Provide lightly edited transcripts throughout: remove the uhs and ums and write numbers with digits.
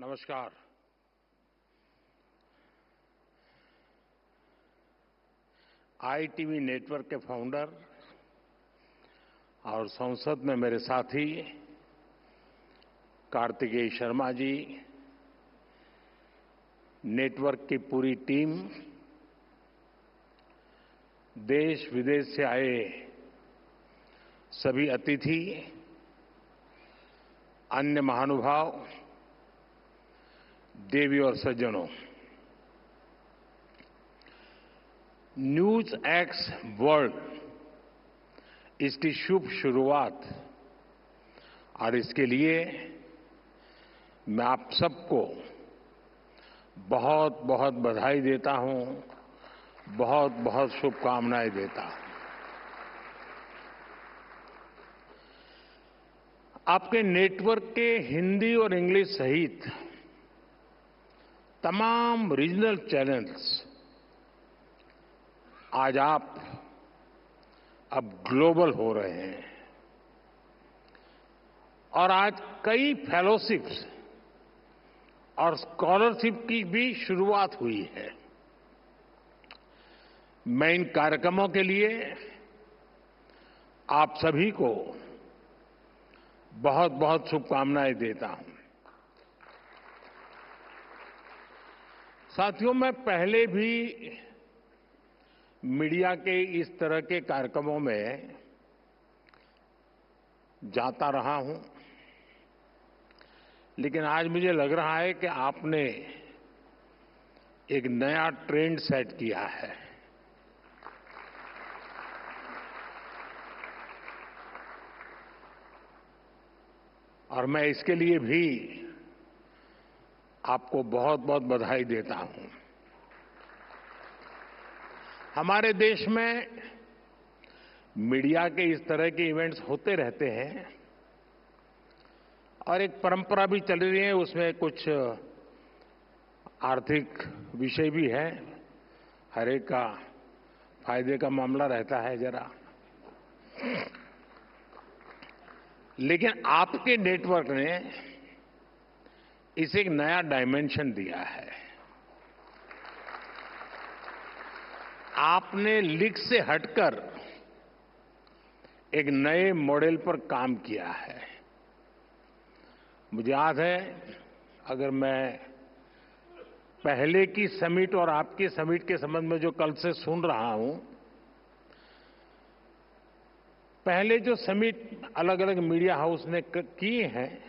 नमस्कार। ITV network के founder और संसद में मेरे साथी कार्तिकेय शर्मा जी, नेटवर्क की पूरी टीम, देश विदेश से आए सभी अतिथि, अन्य महानुभाव, देवी और सज्जनों, न्यूज एक्स वर्ल्ड इसकी शुभ शुरुआत और इसके लिए मैं आप सबको बहुत बहुत बधाई देता हूं, बहुत बहुत शुभकामनाएं देता हूं। आपके नेटवर्क के हिंदी और इंग्लिश सहित तमाम रीजनल चैनल्स आज आप अब ग्लोबल हो रहे हैं और आज कई फेलोशिप्स और स्कॉलरशिप की भी शुरुआत हुई है। मैं इन कार्यक्रमों के लिए आप सभी को बहुत बहुत शुभकामनाएं देता हूं। साथियों, मैं पहले भी मीडिया के इस तरह के कार्यक्रमों में जाता रहा हूं, लेकिन आज मुझे लग रहा है कि आपने एक नया ट्रेंड सेट किया है। और मैं इसके लिए भी आपको बहुत बहुत बधाई देता हूं। हमारे देश में मीडिया के इस तरह के इवेंट्स होते रहते हैं और एक परंपरा भी चल रही है, उसमें कुछ आर्थिक विषय भी है, हर एक का फायदे का मामला रहता है जरा। लेकिन आपके नेटवर्क ने इसे एक नया डायमेंशन दिया है। आपने लीक से हटकर एक नए मॉडल पर काम किया है। मुझे याद है, अगर मैं पहले की समिट और आपकी समिट के संबंध में जो कल से सुन रहा हूं, पहले जो समिट अलग अलग मीडिया हाउस ने की हैं,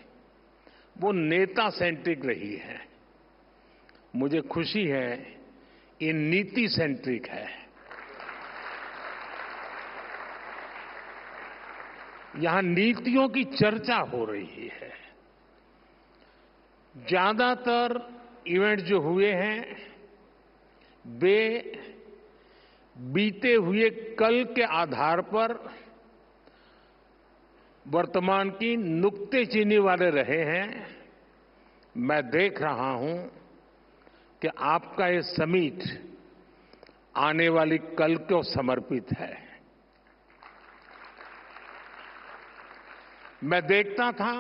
वो नेता सेंट्रिक रही है। मुझे खुशी है ये नीति सेंट्रिक है। यहां नीतियों की चर्चा हो रही है। ज्यादातर इवेंट जो हुए हैं वे बीते हुए कल के आधार पर वर्तमान की नुक्तेचीनी वाले रहे हैं। मैं देख रहा हूं कि आपका ये समिट आने वाली कल को समर्पित है। मैं देखता था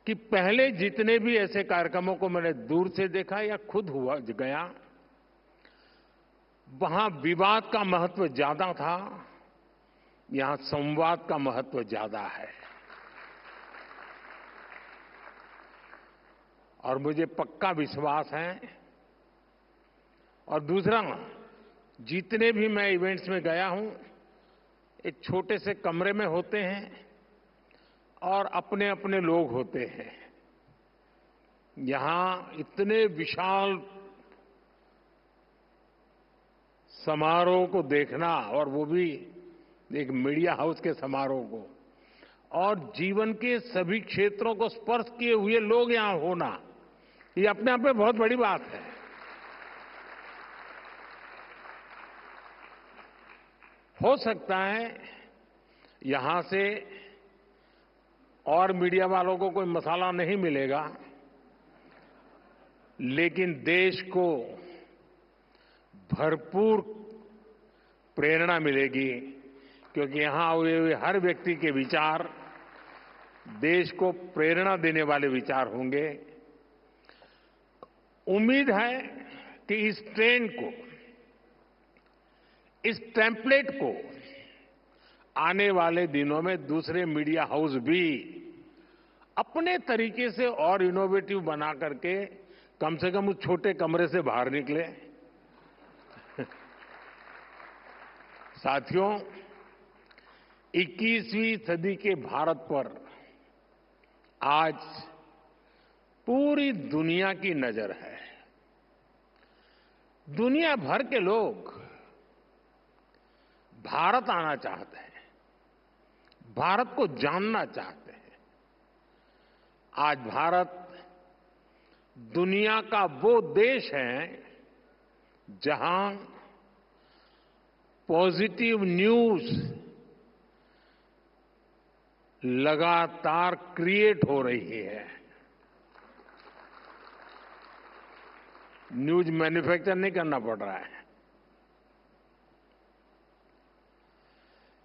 कि पहले जितने भी ऐसे कार्यक्रमों को मैंने दूर से देखा या खुद हुआ गया, वहां विवाद का महत्व ज्यादा था, यहां संवाद का महत्व ज्यादा है। और मुझे पक्का विश्वास है। और दूसरा, जितने भी मैं इवेंट्स में गया हूं, एक छोटे से कमरे में होते हैं और अपने अपने लोग होते हैं। यहां इतने विशाल समारोह को देखना, और वो भी एक मीडिया हाउस के समारोह को, और जीवन के सभी क्षेत्रों को स्पर्श किए हुए लोग यहां होना, ये अपने आप में बहुत बड़ी बात है। हो सकता है यहां से और मीडिया वालों को कोई मसाला नहीं मिलेगा, लेकिन देश को भरपूर प्रेरणा मिलेगी, क्योंकि यहां हुए हर व्यक्ति के विचार देश को प्रेरणा देने वाले विचार होंगे। उम्मीद है कि इस ट्रेंड को, इस टेम्पलेट को आने वाले दिनों में दूसरे मीडिया हाउस भी अपने तरीके से और इनोवेटिव बना करके कम से कम उस छोटे कमरे से बाहर निकले। साथियों, 21वीं सदी के भारत पर आज पूरी दुनिया की नजर है। दुनिया भर के लोग भारत आना चाहते हैं, भारत को जानना चाहते हैं। आज भारत दुनिया का वो देश है जहां पॉजिटिव न्यूज लगातार क्रिएट हो रही है। न्यूज मैन्युफैक्चर नहीं करना पड़ रहा है।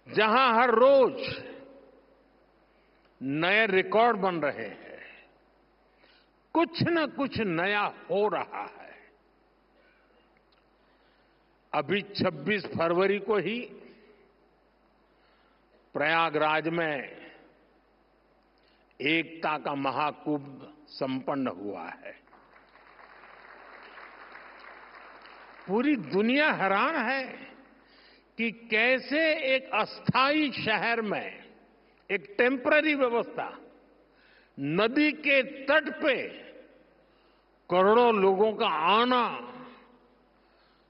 जहां हर रोज नए रिकॉर्ड बन रहे हैं, कुछ न कुछ नया हो रहा है। अभी 26 फरवरी को ही प्रयागराज में एकता का महाकुंभ संपन्न हुआ है। पूरी दुनिया हैरान है कि कैसे एक अस्थायी शहर में एक टेम्पररी व्यवस्था, नदी के तट पे करोड़ों लोगों का आना,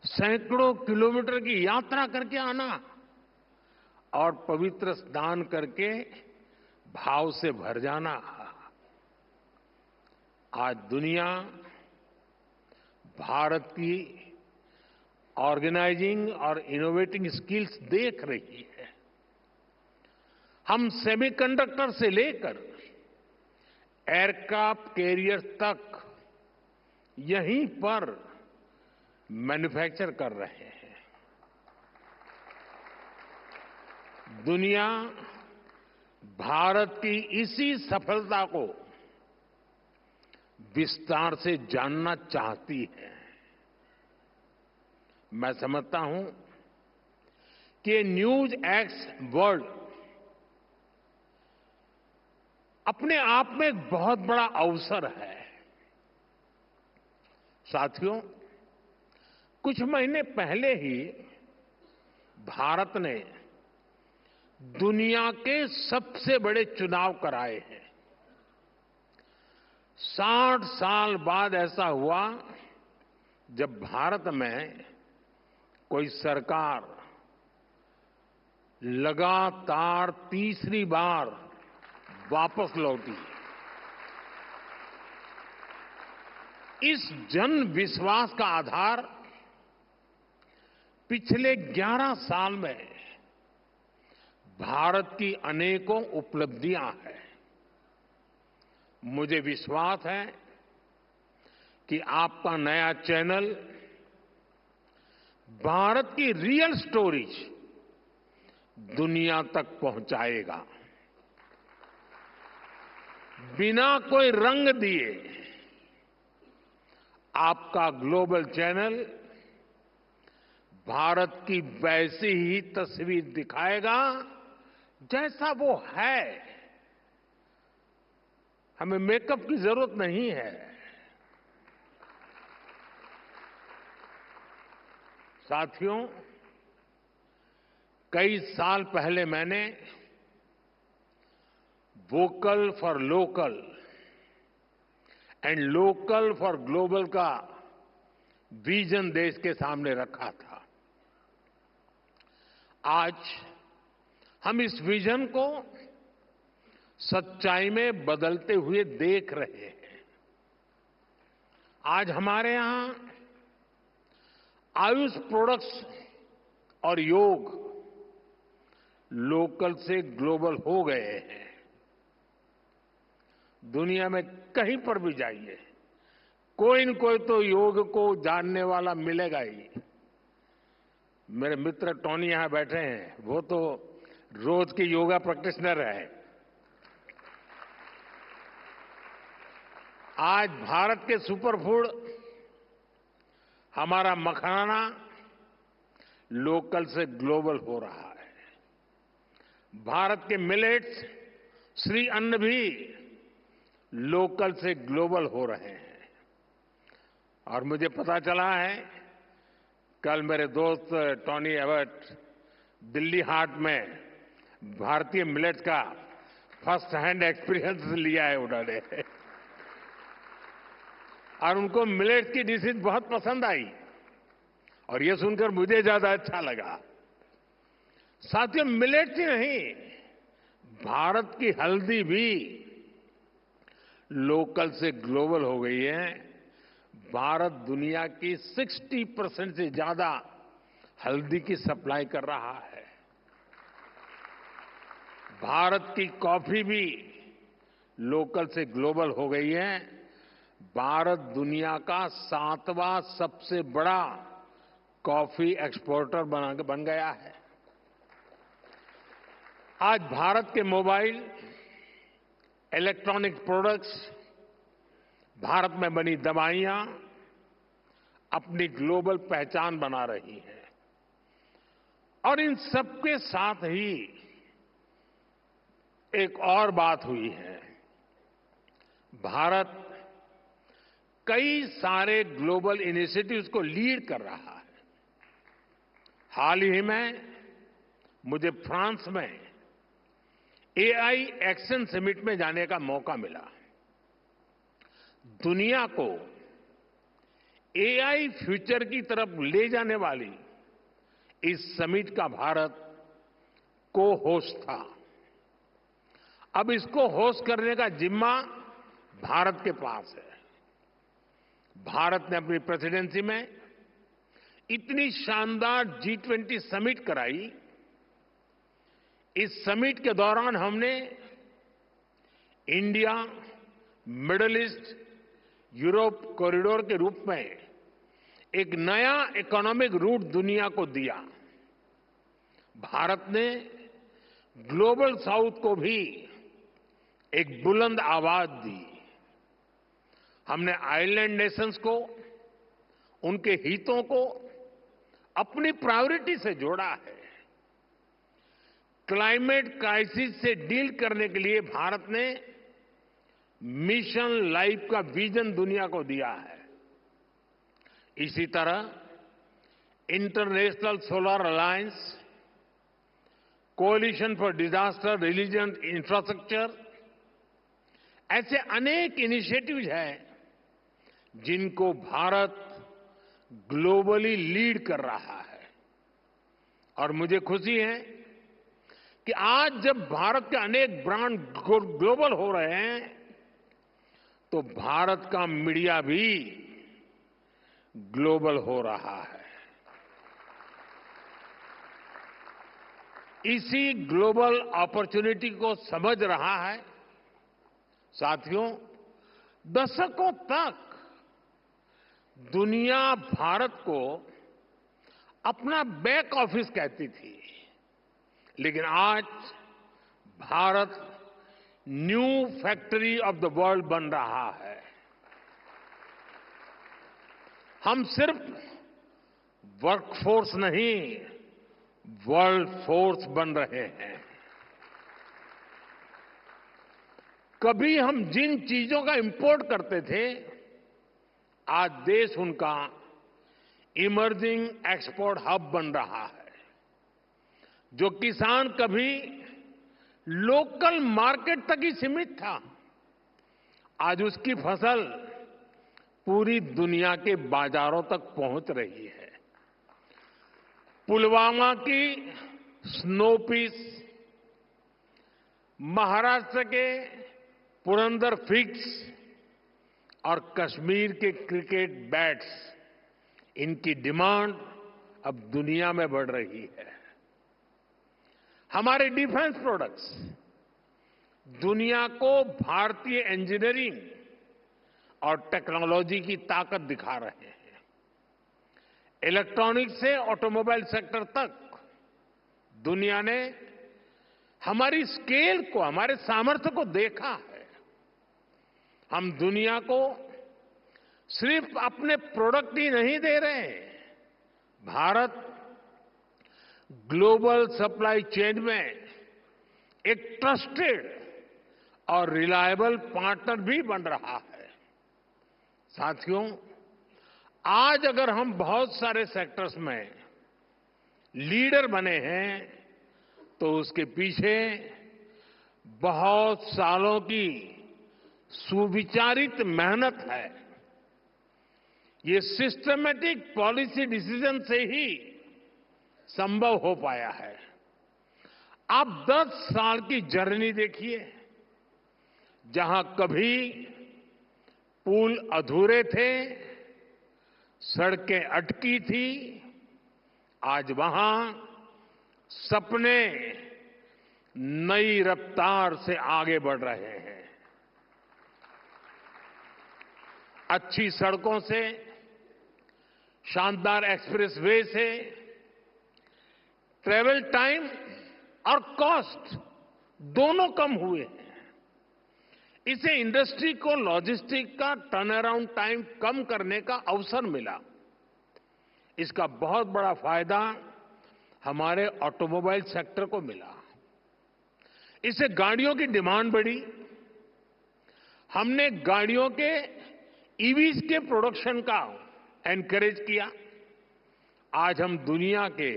सैकड़ों किलोमीटर की यात्रा करके आना और पवित्र स्नान करके भाव से भर जाना। आज दुनिया भारत की ऑर्गेनाइजिंग और इनोवेटिंग स्किल्स देख रही है। हम सेमीकंडक्टर से लेकर एयरक्राफ्ट कैरियर तक यहीं पर मैन्युफैक्चर कर रहे हैं। दुनिया भारत की इसी सफलता को विस्तार से जानना चाहती है। मैं समझता हूं कि न्यूज एक्स वर्ल्ड अपने आप में एक बहुत बड़ा अवसर है। साथियों, कुछ महीने पहले ही भारत ने दुनिया के सबसे बड़े चुनाव कराए हैं। 60 साल बाद ऐसा हुआ जब भारत में कोई सरकार लगातार तीसरी बार वापस लौटी। इस जन विश्वास का आधार पिछले 11 साल में भारत की अनेकों उपलब्धियां हैं। मुझे विश्वास है कि आपका नया चैनल भारत की रियल स्टोरीज दुनिया तक पहुंचाएगा। बिना कोई रंग दिए आपका ग्लोबल चैनल भारत की वैसी ही तस्वीर दिखाएगा जैसा वो है। हमें मेकअप की जरूरत नहीं है। साथियों, कई साल पहले मैंने vocal for local and local for global का विजन देश के सामने रखा था। आज हम इस विजन को सच्चाई में बदलते हुए देख रहे हैं। आज हमारे यहां आयुष प्रोडक्ट्स और योग लोकल से ग्लोबल हो गए हैं। दुनिया में कहीं पर भी जाइए, कोई न कोई तो योग को जानने वाला मिलेगा ही। मेरे मित्र टोनी यहां बैठे हैं, वो तो रोज के योगा प्रैक्टिशनर है। आज भारत के सुपरफूड हमारा मखाना लोकल से ग्लोबल हो रहा है। भारत के मिलेट्स श्री अन्न भी लोकल से ग्लोबल हो रहे हैं। और मुझे पता चला है, कल मेरे दोस्त टॉनी एबट दिल्ली हाट में भारतीय मिलेट्स का फर्स्ट हैंड एक्सपीरियंस लिया है उन्होंने और उनको मिलेट्स की डिशेज बहुत पसंद आई और ये सुनकर मुझे ज्यादा अच्छा लगा। साथियों, मिलेट्स ही नहीं, भारत की हल्दी भी लोकल से ग्लोबल हो गई है। भारत दुनिया की 60% से ज्यादा हल्दी की सप्लाई कर रहा है। भारत की कॉफी भी लोकल से ग्लोबल हो गई है। भारत दुनिया का 7वां सबसे बड़ा कॉफी एक्सपोर्टर बन गया है। आज भारत के मोबाइल, इलेक्ट्रॉनिक प्रोडक्ट्स, भारत में बनी दवाइयां अपनी ग्लोबल पहचान बना रही हैं। और इन सबके साथ ही एक और बात हुई है। भारत कई सारे ग्लोबल इनिशिएटिव्स को लीड कर रहा है। हाल ही में मुझे फ्रांस में एआई एक्शन समिट में जाने का मौका मिला। दुनिया को एआई फ्यूचर की तरफ ले जाने वाली इस समिट का भारत को होस्ट था। अब इसको होस्ट करने का जिम्मा भारत के पास है। भारत ने अपनी प्रेसिडेंसी में इतनी शानदार G20 समिट कराई। इस समिट के दौरान हमने India, middle east, Europe corridor के रूप में एक नया इकोनॉमिक रूट दुनिया को दिया। भारत ने ग्लोबल साउथ को भी एक बुलंद आवाज दी। हमने आइलैंड नेशंस को, उनके हितों को अपनी प्रायोरिटी से जोड़ा है। क्लाइमेट क्राइसिस से डील करने के लिए भारत ने मिशन लाइफ का विजन दुनिया को दिया है। इसी तरह International Solar Alliance, Coalition for Disaster Resilient Infrastructure, ऐसे अनेक इनिशिएटिव्स हैं जिनको भारत ग्लोबली लीड कर रहा है। और मुझे खुशी है कि आज जब भारत के अनेक ब्रांड ग्लोबल हो रहे हैं तो भारत का मीडिया भी ग्लोबल हो रहा है। इसी ग्लोबल अपॉर्चुनिटी को समझ रहा है। साथियों, दशकों तक दुनिया भारत को अपना बैक ऑफिस कहती थी, लेकिन आज Bharat new factory of the world बन रहा है। हम सिर्फ वर्कफोर्स नहीं, वर्ल्ड फोर्स बन रहे हैं। कभी हम जिन चीजों का इंपोर्ट करते थे, आज देश उनका इमर्जिंग एक्सपोर्ट हब बन रहा है। जो किसान कभी लोकल मार्केट तक ही सीमित था, आज उसकी फसल पूरी दुनिया के बाजारों तक पहुंच रही है। पुलवामा की स्नो पीस, महाराष्ट्र के पुरंदर फिग्स और कश्मीर के क्रिकेट बैट्स, इनकी डिमांड अब दुनिया में बढ़ रही है। हमारे डिफेंस प्रोडक्ट्स दुनिया को भारतीय इंजीनियरिंग और टेक्नोलॉजी की ताकत दिखा रहे हैं। इलेक्ट्रॉनिक्स से ऑटोमोबाइल सेक्टर तक दुनिया ने हमारी स्केल को, हमारे सामर्थ्य को देखा है। हम दुनिया को सिर्फ अपने प्रोडक्ट ही नहीं दे रहे। भारत ग्लोबल सप्लाई चेन में एक ट्रस्टेड और रिलायबल पार्टनर भी बन रहा है। साथियों, आज अगर हम बहुत सारे सेक्टर्स में लीडर बने हैं तो उसके पीछे बहुत सालों की सुविचारित मेहनत है। ये सिस्टमैटिक पॉलिसी डिसीजन से ही संभव हो पाया है। आप 10 साल की जर्नी देखिए, जहां कभी पुल अधूरे थे, सड़कें अटकी थी, आज वहां सपने नई रफ्तार से आगे बढ़ रहे हैं। अच्छी सड़कों से, शानदार एक्सप्रेसवे से ट्रैवल टाइम और कॉस्ट दोनों कम हुए हैं। इससे इंडस्ट्री को लॉजिस्टिक का टर्न अराउंड टाइम कम करने का अवसर मिला। इसका बहुत बड़ा फायदा हमारे ऑटोमोबाइल सेक्टर को मिला। इससे गाड़ियों की डिमांड बढ़ी। हमने गाड़ियों के ईवीज के प्रोडक्शन का एनकरेज किया। आज हम दुनिया के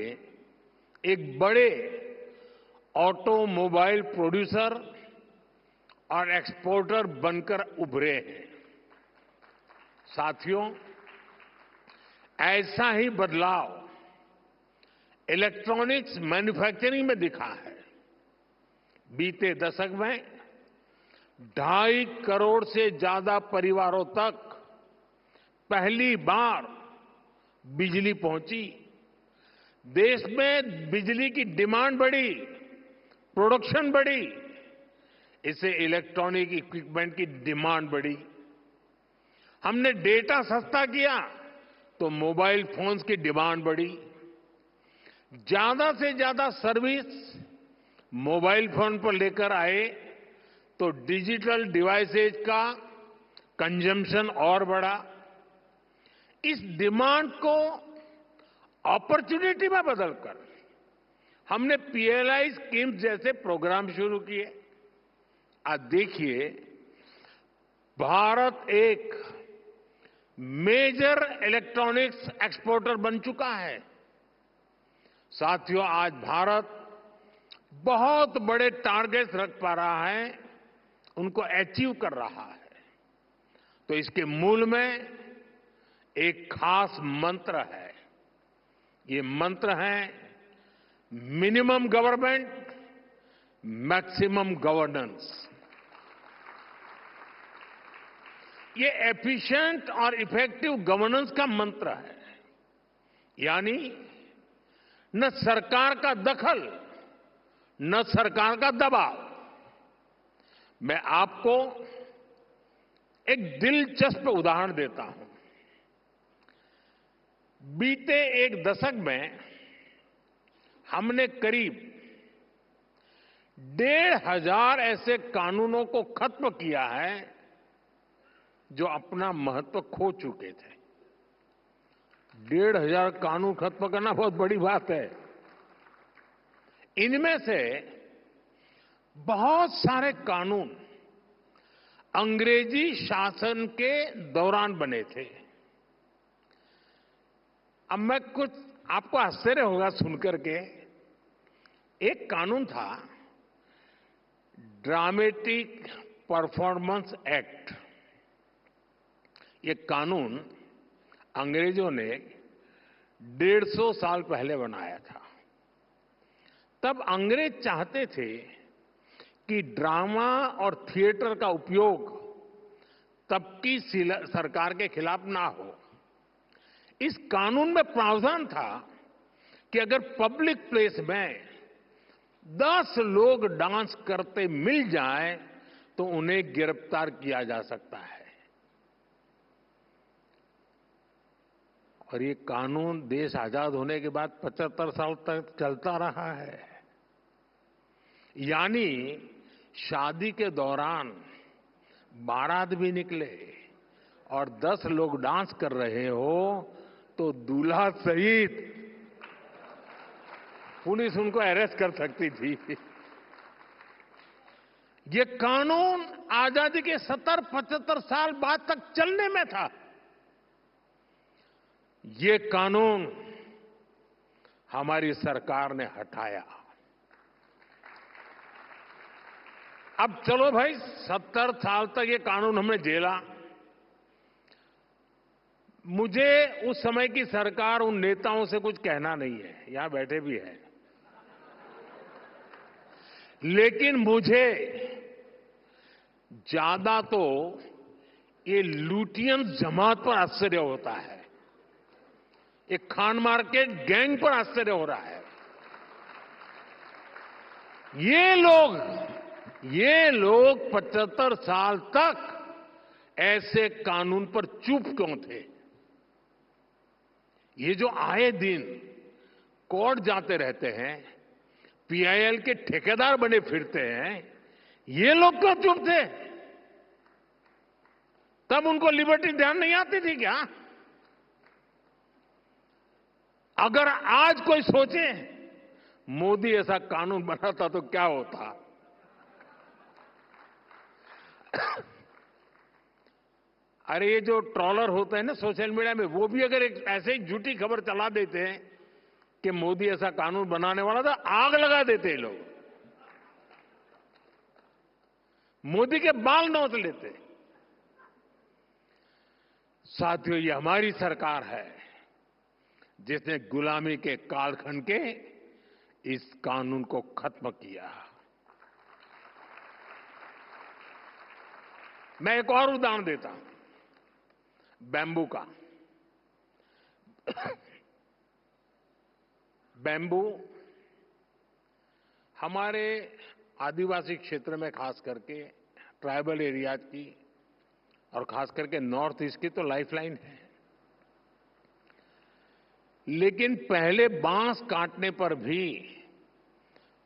एक बड़े ऑटोमोबाइल प्रोड्यूसर और एक्सपोर्टर बनकर उभरे हैं। साथियों, ऐसा ही बदलाव इलेक्ट्रॉनिक्स मैन्युफैक्चरिंग में दिखा है। बीते दशक में 2.5 करोड़ से ज्यादा परिवारों तक पहली बार बिजली पहुंची। देश में बिजली की डिमांड बढ़ी, प्रोडक्शन बढ़ी। इससे इलेक्ट्रॉनिक इक्विपमेंट की डिमांड बढ़ी। हमने डेटा सस्ता किया तो मोबाइल फोन्स की डिमांड बढ़ी। ज्यादा से ज्यादा सर्विस मोबाइल फोन पर लेकर आए तो डिजिटल डिवाइसेज का कंजम्पशन और बढ़ा। इस डिमांड को अपॉर्चुनिटी में बदलकर हमने पीएलआई स्कीम्स जैसे प्रोग्राम शुरू किए। आज देखिए, भारत एक मेजर इलेक्ट्रॉनिक्स एक्सपोर्टर बन चुका है। साथियों, आज भारत बहुत बड़े टारगेट्स रख पा रहा है, उनको अचीव कर रहा है। तो इसके मूल में एक खास मंत्र है। ये मंत्र है मिनिमम गवर्नमेंट, मैक्सिमम गवर्नेंस। ये एफिशिएंट और इफेक्टिव गवर्नेंस का मंत्र है। यानी न सरकार का दखल, न सरकार का दबाव। मैं आपको एक दिलचस्प उदाहरण देता हूं। बीते एक दशक में हमने करीब 1,500 ऐसे कानूनों को खत्म किया है जो अपना महत्व खो चुके थे। 1,500 कानून खत्म करना बहुत बड़ी बात है। इनमें से बहुत सारे कानून अंग्रेजी शासन के दौरान बने थे। अब मैं कुछ आपको आश्चर्य होगा सुनकर के, एक कानून था ड्रामेटिक परफॉर्मेंस एक्ट। ये कानून अंग्रेजों ने 150 साल पहले बनाया था। तब अंग्रेज चाहते थे कि ड्रामा और थिएटर का उपयोग तब की सरकार के खिलाफ ना हो। इस कानून में प्रावधान था कि अगर पब्लिक प्लेस में 10 लोग डांस करते मिल जाएं तो उन्हें गिरफ्तार किया जा सकता है। और ये कानून देश आजाद होने के बाद 75 साल तक चलता रहा है। यानी शादी के दौरान बारात भी निकले और 10 लोग डांस कर रहे हो तो दूल्हा सहित पुलिस उनको अरेस्ट कर सकती थी। ये कानून आजादी के 70-75 साल बाद तक चलने में था। ये कानून हमारी सरकार ने हटाया। अब चलो भाई, 70 साल तक ये कानून हमने झेला। मुझे उस समय की सरकार, उन नेताओं से कुछ कहना नहीं है, यहां बैठे भी हैं, लेकिन मुझे ज्यादा तो ये लुटियन जमात पर आश्चर्य होता है, ये खान मार्केट गैंग पर आश्चर्य हो रहा है। ये लोग 75 साल तक ऐसे कानून पर चुप क्यों थे? ये जो आए दिन कोर्ट जाते रहते हैं, पीआईएल के ठेकेदार बने फिरते हैं, ये लोग क्यों चुप थे? तब उनको लिबर्टी ध्यान नहीं आती थी क्या? अगर आज कोई सोचे मोदी ऐसा कानून बनाता तो क्या होता? अरे ये जो ट्रॉलर होते हैं ना सोशल मीडिया में, वो भी अगर एक ऐसे ही झूठी खबर चला देते हैं कि मोदी ऐसा कानून बनाने वाला था, आग लगा देते हैं लोग, मोदी के बाल नोच लेते। साथियों, ये हमारी सरकार है जिसने गुलामी के कालखंड के इस कानून को खत्म किया। मैं एक और उदाहरण देता हूं, बैम्बू का। बैम्बू हमारे आदिवासी क्षेत्र में, खास करके ट्राइबल एरियाज की और खास करके नॉर्थ ईस्ट की तो लाइफलाइन है। लेकिन पहले बांस काटने पर भी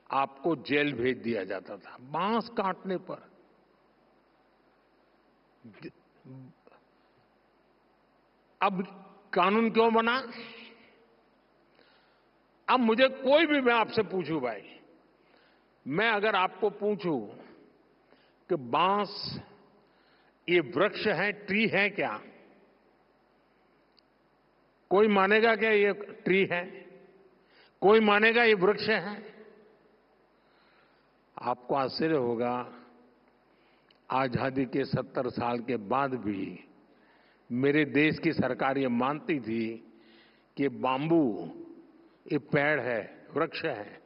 आपको जेल भेज दिया जाता था, बांस काटने पर। अब कानून क्यों बना? अब मुझे कोई भी, मैं आपसे पूछूं भाई, मैं अगर आपको पूछूं कि बांस ये वृक्ष है, ट्री है क्या? कोई मानेगा क्या ये ट्री है? कोई मानेगा ये वृक्ष है? आपको आश्चर्य होगा, आजादी के 70 साल के बाद भी मेरे देश की सरकार ये मानती थी कि बाम्बू ये पेड़ है, वृक्ष है,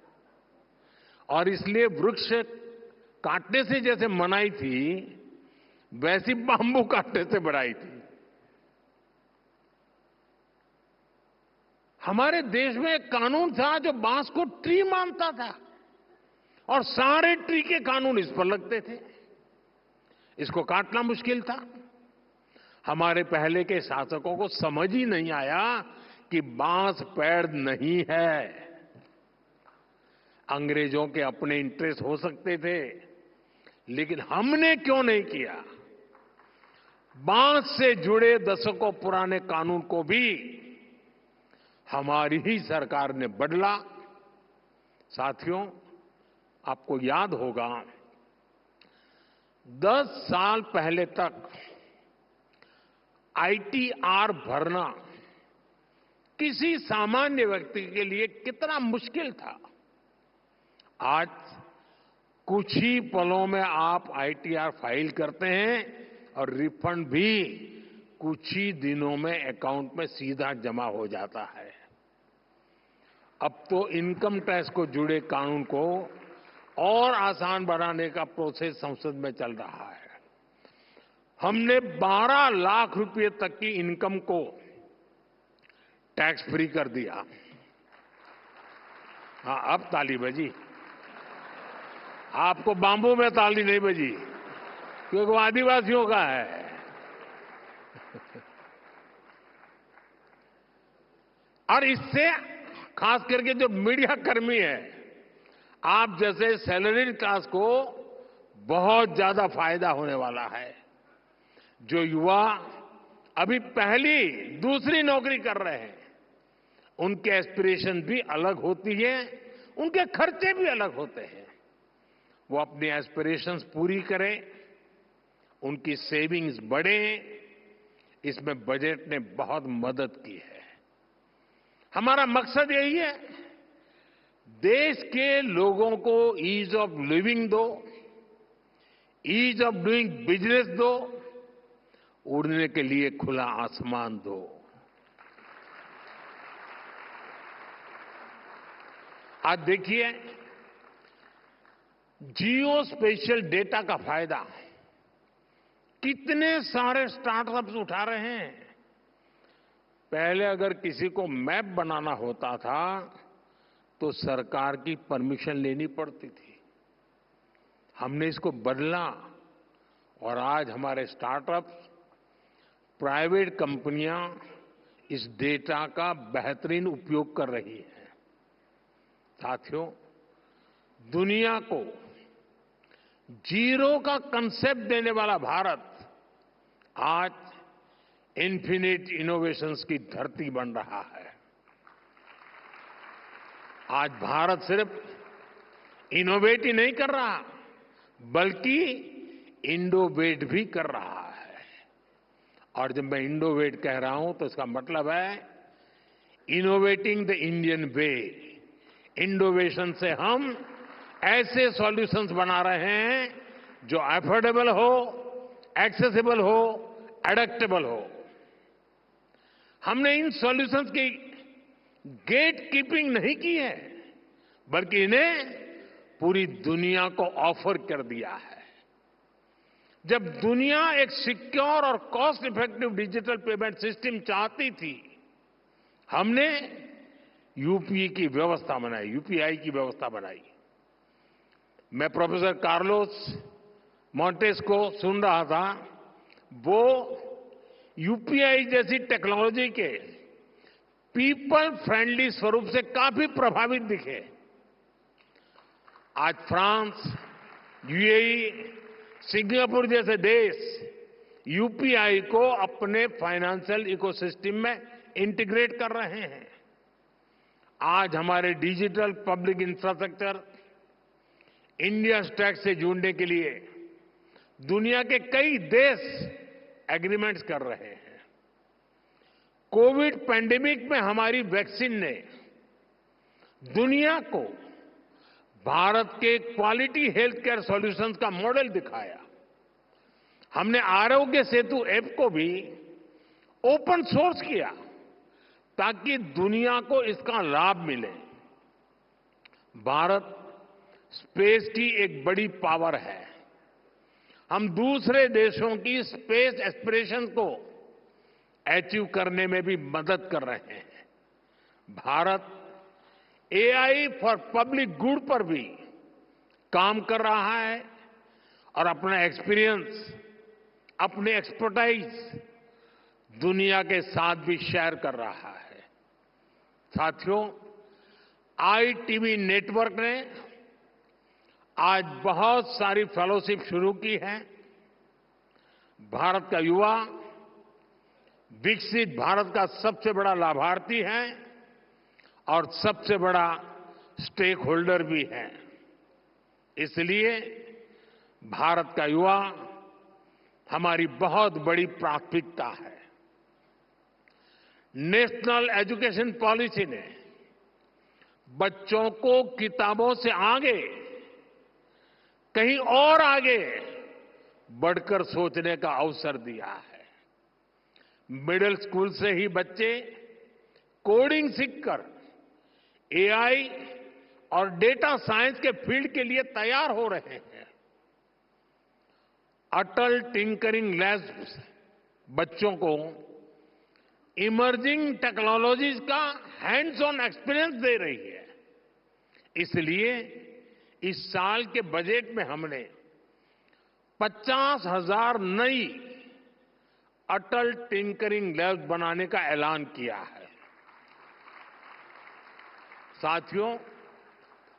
और इसलिए वृक्ष काटने से जैसे मनाई थी, वैसी बाम्बू काटने से बढ़ाई थी। हमारे देश में एक कानून था जो बांस को ट्री मानता था, और सारे ट्री के कानून इस पर लगते थे। इसको काटना मुश्किल था। हमारे पहले के शासकों को समझ ही नहीं आया कि बांस पेड़ नहीं है। अंग्रेजों के अपने इंटरेस्ट हो सकते थे, लेकिन हमने क्यों नहीं किया? बांस से जुड़े दशकों पुराने कानून को भी हमारी ही सरकार ने बदला। साथियों, आपको याद होगा, 10 साल पहले तक आईटीआर भरना किसी सामान्य व्यक्ति के लिए कितना मुश्किल था। आज कुछ ही पलों में आप आईटीआर फाइल करते हैं और रिफंड भी कुछ ही दिनों में अकाउंट में सीधा जमा हो जाता है। अब तो इनकम टैक्स को जुड़े कानून को और आसान बनाने का प्रोसेस संसद में चल रहा है। हमने 12 लाख रुपए तक की इनकम को टैक्स फ्री कर दिया। हाँ, अब ताली बजी। आपको बाम्बू में ताली नहीं बजी, क्योंकि वो आदिवासियों का है। और इससे खास करके जो मीडिया कर्मी है, आप जैसे सैलरीड क्लास को बहुत ज्यादा फायदा होने वाला है। जो युवा अभी पहली दूसरी नौकरी कर रहे हैं, उनके एस्पिरेशन भी अलग होती है, उनके खर्चे भी अलग होते हैं। वो अपनी एस्पिरेशंस पूरी करें, उनकी सेविंग्स बढ़े, इसमें बजट ने बहुत मदद की है। हमारा मकसद यही है, देश के लोगों को ईज ऑफ लिविंग दो, ईज ऑफ डूइंग बिजनेस दो, उड़ने के लिए खुला आसमान दो। आज देखिए, जियो स्पेशियल डेटा का फायदा कितने सारे स्टार्टअप्स उठा रहे हैं। पहले अगर किसी को मैप बनाना होता था तो सरकार की परमिशन लेनी पड़ती थी। हमने इसको बदला और आज हमारे स्टार्टअप्स, प्राइवेट कंपनियां इस डेटा का बेहतरीन उपयोग कर रही हैं। साथियों, दुनिया को जीरो का कंसेप्ट देने वाला भारत आज इन्फिनिट इनोवेशंस की धरती बन रहा है। आज भारत सिर्फ इनोवेट ही नहीं कर रहा, बल्कि इंडोवेट भी कर रहा है। और जब मैं इंडोवेट कह रहा हूं तो इसका मतलब है इनोवेटिंग द इंडियन वे। इंडोवेशन से हम ऐसे सॉल्यूशंस बना रहे हैं जो अफोर्डेबल हो, एक्सेसिबल हो, एडेप्टेबल हो। हमने इन सॉल्यूशंस की गेट कीपिंग नहीं की है, बल्कि इन्हें पूरी दुनिया को ऑफर कर दिया है। जब दुनिया एक सिक्योर और cost effective digital payment system चाहती थी, हमने यूपीआई की व्यवस्था बनाई। मैं प्रोफेसर कार्लोस मोंटेस को सुन रहा था। वो यूपीआई जैसी टेक्नोलॉजी के पीपल फ्रेंडली स्वरूप से काफी प्रभावित दिखे। आज फ्रांस, यूएई, सिंगापुर जैसे देश यूपीआई को अपने फाइनेंशियल इकोसिस्टम में इंटीग्रेट कर रहे हैं। आज हमारे digital public infrastructure India stack से जुड़ने के लिए दुनिया के कई देश एग्रीमेंट्स कर रहे हैं। कोविड पैंडेमिक में हमारी वैक्सीन ने दुनिया को भारत के क्वालिटी हेल्थ केयर सॉल्यूशंस का मॉडल दिखाया। हमने आरोग्य सेतु ऐप को भी ओपन सोर्स किया ताकि दुनिया को इसका लाभ मिले। भारत स्पेस की एक बड़ी पावर है। हम दूसरे देशों की स्पेस एस्पिरेशन को अचीव करने में भी मदद कर रहे हैं। Bharat AI for public good पर भी काम कर रहा है और अपना एक्सपीरियंस, अपने एक्सपर्टाइज दुनिया के साथ भी शेयर कर रहा है। साथियों, आईटीबी नेटवर्क ने आज बहुत सारी फेलोशिप शुरू की है। भारत का युवा विकसित भारत का सबसे बड़ा लाभार्थी है और सबसे बड़ा स्टेक होल्डर भी है। इसलिए भारत का युवा हमारी बहुत बड़ी प्राथमिकता है। नेशनल एजुकेशन पॉलिसी ने बच्चों को किताबों से आगे, कहीं और आगे बढ़कर सोचने का अवसर दिया है। मिडिल स्कूल से ही बच्चे कोडिंग सीखकर एआई और डेटा साइंस के फील्ड के लिए तैयार हो रहे हैं। अटल टिंकरिंग लैब्स बच्चों को इमर्जिंग टेक्नोलॉजीज का हैंड्स ऑन एक्सपीरियंस दे रही है। इसलिए इस साल के बजट में हमने 50,000 नई अटल टिंकरिंग लैब्स बनाने का ऐलान किया है। साथियों,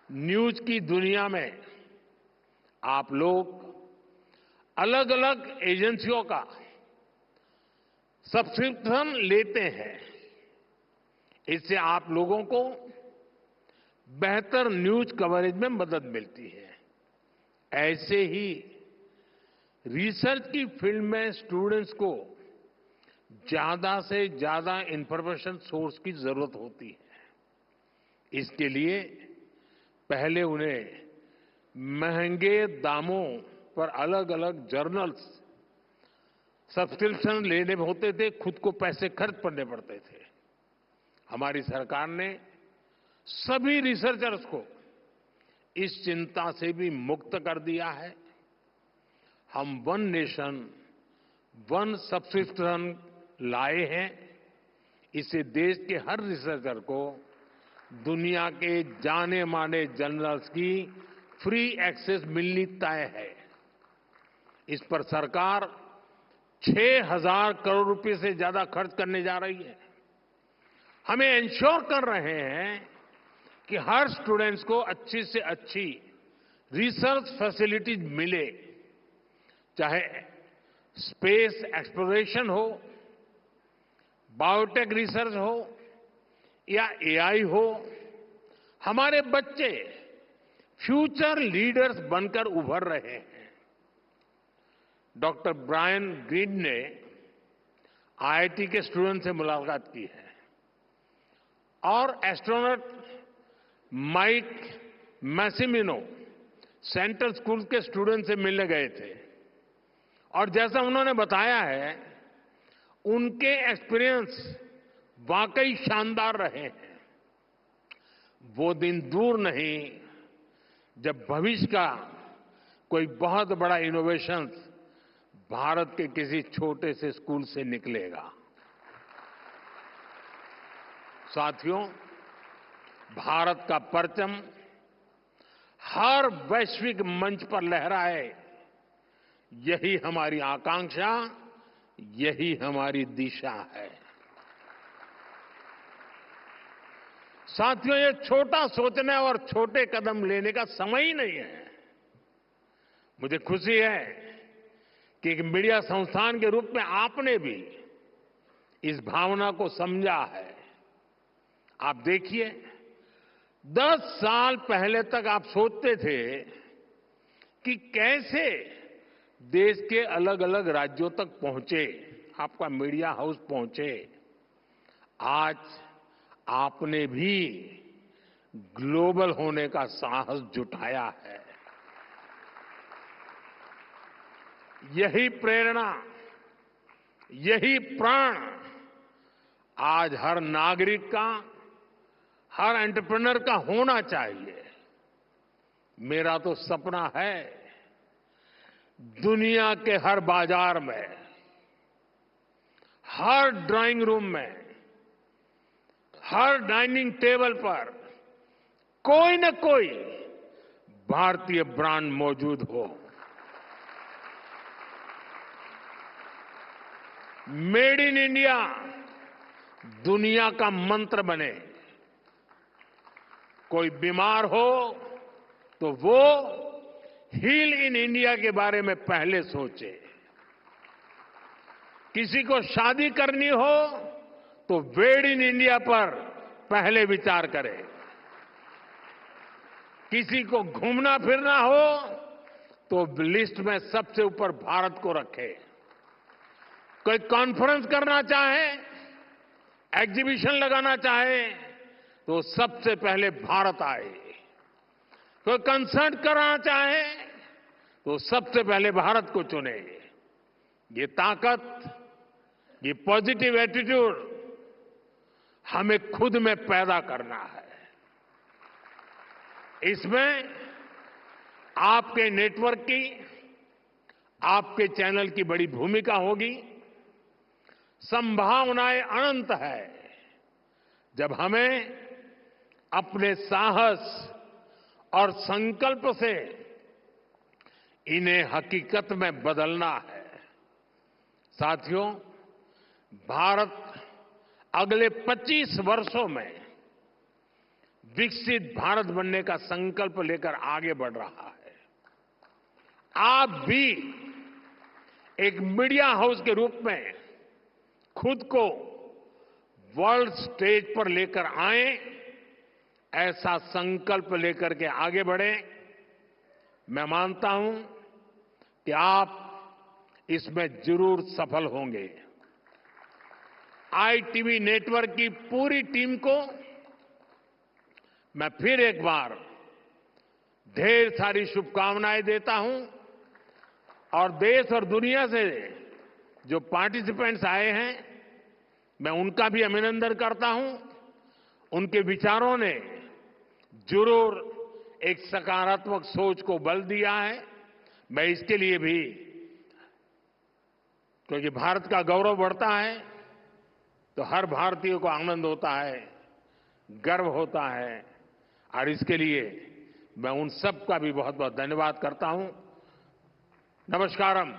न्यूज की दुनिया में आप लोग अलग अलग एजेंसियों का सब्सक्रिप्शन लेते हैं, इससे आप लोगों को बेहतर न्यूज कवरेज में मदद मिलती है। ऐसे ही रिसर्च की फील्ड में स्टूडेंट्स को ज्यादा से ज्यादा इंफॉर्मेशन सोर्स की जरूरत होती है। इसके लिए पहले उन्हें महंगे दामों पर अलग अलग जर्नल्स सब्सक्रिप्शन लेने होते थे, खुद को पैसे खर्च करने पड़ते थे। हमारी सरकार ने सभी रिसर्चर्स को इस चिंता से भी मुक्त कर दिया है। हम वन नेशन वन सब्सक्रिप्शन लाए हैं। इससे देश के हर रिसर्चर को दुनिया के जाने माने जर्नल्स की फ्री एक्सेस मिलनी तय है। इस पर सरकार 6,000 करोड़ रुपए से ज्यादा खर्च करने जा रही है। हमें इंश्योर कर रहे हैं कि हर स्टूडेंट्स को अच्छी से अच्छी रिसर्च फैसिलिटीज मिले, चाहे स्पेस एक्सप्लोरेशन हो, बायोटेक रिसर्च हो या एआई हो। हमारे बच्चे फ्यूचर लीडर्स बनकर उभर रहे हैं। डॉक्टर ब्रायन ग्रीन ने आईआईटी के स्टूडेंट से मुलाकात की है और एस्ट्रोनॉट माइक मैसिमिनो सेंट्रल स्कूल के स्टूडेंट से मिलने गए थे और जैसा उन्होंने बताया है, उनके एक्सपीरियंस वाकई शानदार रहे हैं। वो दिन दूर नहीं जब भविष्य का कोई बहुत बड़ा इनोवेशन भारत के किसी छोटे से स्कूल से निकलेगा। साथियों, भारत का परचम हर वैश्विक मंच पर लहराए, यही हमारी आकांक्षा, यही हमारी दिशा है। साथियों, ये छोटा सोचने और छोटे कदम लेने का समय ही नहीं है। मुझे खुशी है कि एक मीडिया संस्थान के रूप में आपने भी इस भावना को समझा है। आप देखिए, 10 साल पहले तक आप सोचते थे कि कैसे देश के अलग अलग राज्यों तक पहुंचे, आपका मीडिया हाउस पहुंचे। आज आपने भी ग्लोबल होने का साहस जुटाया है। यही प्रेरणा, यही प्राण आज हर नागरिक का, हर एंटरप्रेन्योर का होना चाहिए। मेरा तो सपना है दुनिया के हर बाजार में, हर ड्राइंग रूम में, हर डाइनिंग टेबल पर कोई न कोई भारतीय ब्रांड मौजूद हो। मेड इन इंडिया दुनिया का मंत्र बने। कोई बीमार हो तो वो हील इन इंडिया के बारे में पहले सोचे। किसी को शादी करनी हो तो वेड इन इंडिया पर पहले विचार करे। किसी को घूमना फिरना हो तो लिस्ट में सबसे ऊपर भारत को रखे। कोई कॉन्फ्रेंस करना चाहे, एग्जीबिशन लगाना चाहे तो सबसे पहले भारत आए। कोई कंसर्ट कराना चाहे तो सबसे पहले भारत को चुने। ये ताकत, ये पॉजिटिव एटीट्यूड हमें खुद में पैदा करना है। इसमें आपके नेटवर्क की, आपके चैनल की बड़ी भूमिका होगी। संभावनाएं अनंत है जब हमें अपने साहस और संकल्प से इन्हें हकीकत में बदलना है। साथियों, भारत अगले 25 वर्षों में विकसित भारत बनने का संकल्प लेकर आगे बढ़ रहा है। आप भी एक मीडिया हाउस के रूप में खुद को वर्ल्ड स्टेज पर लेकर आए, ऐसा संकल्प लेकर के आगे बढ़े। मैं मानता हूं कि आप इसमें जरूर सफल होंगे। आईटीबी नेटवर्क की पूरी टीम को मैं फिर एक बार ढेर सारी शुभकामनाएं देता हूं और देश और दुनिया से जो पार्टिसिपेंट्स आए हैं, मैं उनका भी अभिनंदन करता हूं। उनके विचारों ने जरूर एक सकारात्मक सोच को बल दिया है। मैं इसके लिए भी, क्योंकि भारत का गौरव बढ़ता है तो हर भारतीय को आनंद होता है, गर्व होता है, और इसके लिए मैं उन सब का भी बहुत बहुत धन्यवाद करता हूं। नमस्कारम।